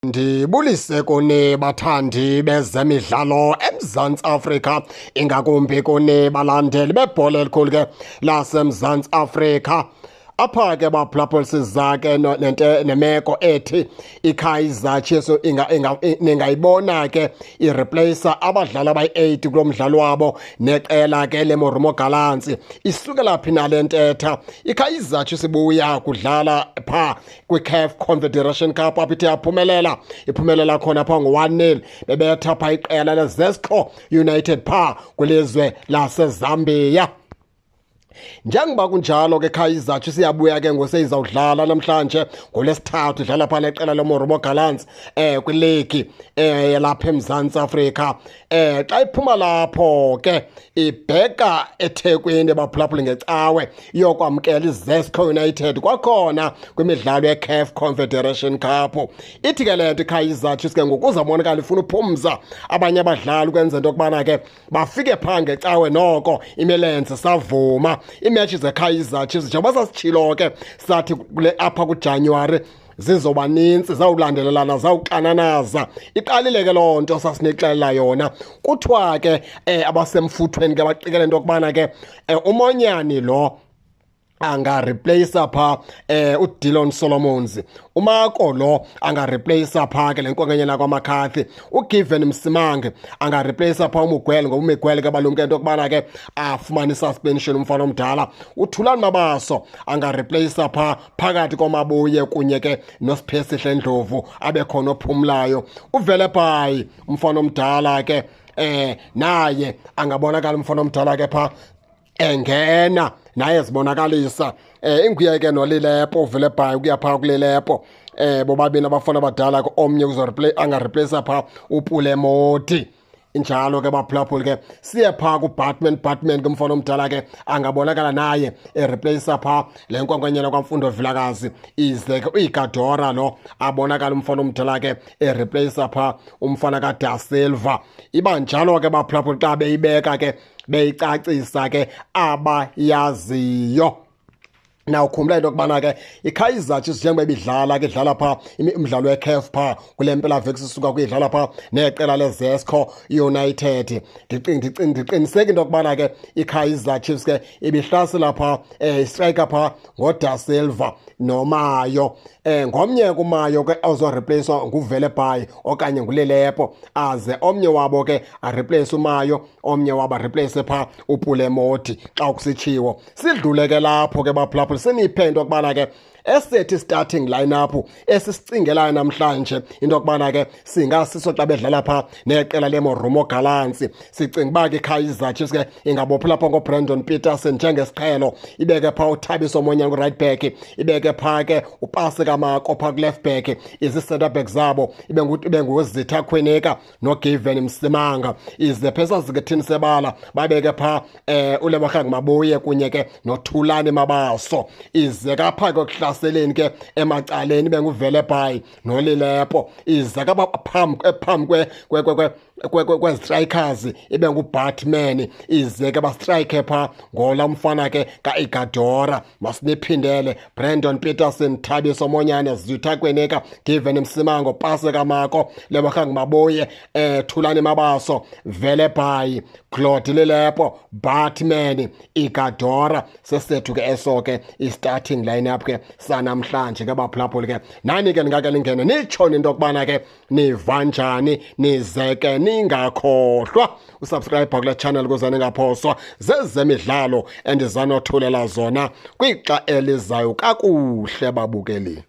Ndibulise kuni bathandi bezemidlalo eMzantsi Afrika, ingakumbi kuni balandeli bebhola elikhulu ke laseMzantsi Afrika. Apha ke baphulaphula siza ke nemeko ethi iKaizer Chiefs ningayibona ke ireplacer abadlali abayi-8 kulo mdlalo wabo neqela ke leMoromo Gallants. Isukela phi nale ntetha? iKaizer Chiefs ibuya kudlala pha kwiCAF Confederation Cup apho ithe iphumelela khona pha ngo-1-0 bebetha pha iqela leZesco United pha kwilizwe laseZambia. Njengoba kunjalo ke Kaizer Chiefs siyabuya ke ngoseyizawudlala namhlanje ngolesithathu idlala pha leqela leMoromo Gallants kwiligi yalapha eMzantsi Afrika. Xa iphuma lapho ke ibheka eThekwini baphulaphula ngecawe yokwamkela iZesco United kwakhona kwimidlalo yeCAF Confederation Cup. Ithi ke le nto iKaizer Chiefs ke ngokuzabonakala ifuna uphumza abanye abadlali ukwenza into yokubana ke bafike phaa ngecawe noko imilenze savuma. Iimatshi zeKaizer Chiefs njengoba sasitshilo ke sathi apha kuJanuwari zizoba nintsi, zawulandelelana, zawuxananaza. Iqalile ke loo nto sasinixelela yona. Kuthiwa ke abasemfuthweni ke baxikele into yokubana ke umonyani lo angareplacer pha uDillon Solomons, uMarco lo angareplacer pha ke lenkwenkwenyana kwaMcCarthy, uGiven Msimange angareplacer pha uMiguel, ngoba uMiguel ke balumke into yokubana ke afumane isuspension umfana omdala. uThulani Mabaso angareplacer pha phakathi koMabuye kunye ke noSiphesihle Ndlovu abe khona ophumlayo. uVelebhayi umfana omdala ke naye angabonakala umfana omdala ke pha engena naye zibonakalisa. Inguye ke noLilepo uVelebhayi ukuya phaa kuLilepo, bobabini abafana abadala ke omnye angareplacer phaa uPulemoti. Injalo ke baphulaphula ke siye phaa kuBatman ke umfana omdala ke angabonakala naye ereplacer phaa le nkwenkwenyana kwaMfundo Vilakazi. Ize ke uIgadora lo abonakala umfana omdala ke ereplacer phaa umfana kaDa Silva. Iba njalo ke baphulaphula xa beyibeka ke beyicacisa ke abayaziyo. Nawukhumbula into yokubana ke iKaizer Chiefs njengoba ibidlala ke idlala phaa umdlalo weCAF phaa kule mpelaveki sisuka kuyidlala phaa neqela leZesco United. Ndiqiniseka into yokubana ke iKaizer Chiefs ke ibihlasela phaa istriker phaa ngoDa Silva noMayo. Ngomnye kuMayo ke ozoreplacewa nguVelebhayi okanye nguLilepo, aze omnye wabo ke areplace uMayo, omnye wabo areplace phaa uPulemoti xa kusitshiwo. Sidlule ke lapho ke baphulaphula siniphe into yokubana ke esethi starting lineup esisicingelayo namhlanje into yokubana ke singasiso xa bedlala phaa neqela leMoromo Gallants. Sicinga uba ke iKaizer Chiefs ke ingabophula phaa ngoBrandon Peterson njengesiqhelo, ibeke phaa uThabiso Monyane ku-right back, ibeke phaa ke uPaseka Mako phaa ku-left back, izi-centre back zabo ibe nguZitha Khweneka noGiven Msimanga. Ize phesazike thini sebala babeke phaa uLebogang Mabuye kunye ke noThulani Mabaso. Ize kapha ke seleni ke emacaleni benguVelebhayi noLilepo. Ize phambi kwestrikers ibe nguBatman. Ize ke bastrike phaa ngola mfana ke kaIgadora. Masiniphindele Brandon Peterson, Thabiso Monyane, Zitha Khweneka, Given Msimango, Paseka Mako, Lebogang Mabuye, Thulani Mabaso, Velebhayi, Claude Lilepo, Batman, Igadora. Sesethu ke eso ke i-starting lineup ke sanamhlanje ke baphulaphula ke. Nani ke ningake lingene nitshone into yokubana ke niva njani, nizeke ningakhohlwa usubscribe kule channel ukuze ningaphoswa zezemidlalo endizanothulela zona kwixa elizayo kakuhle babukeli.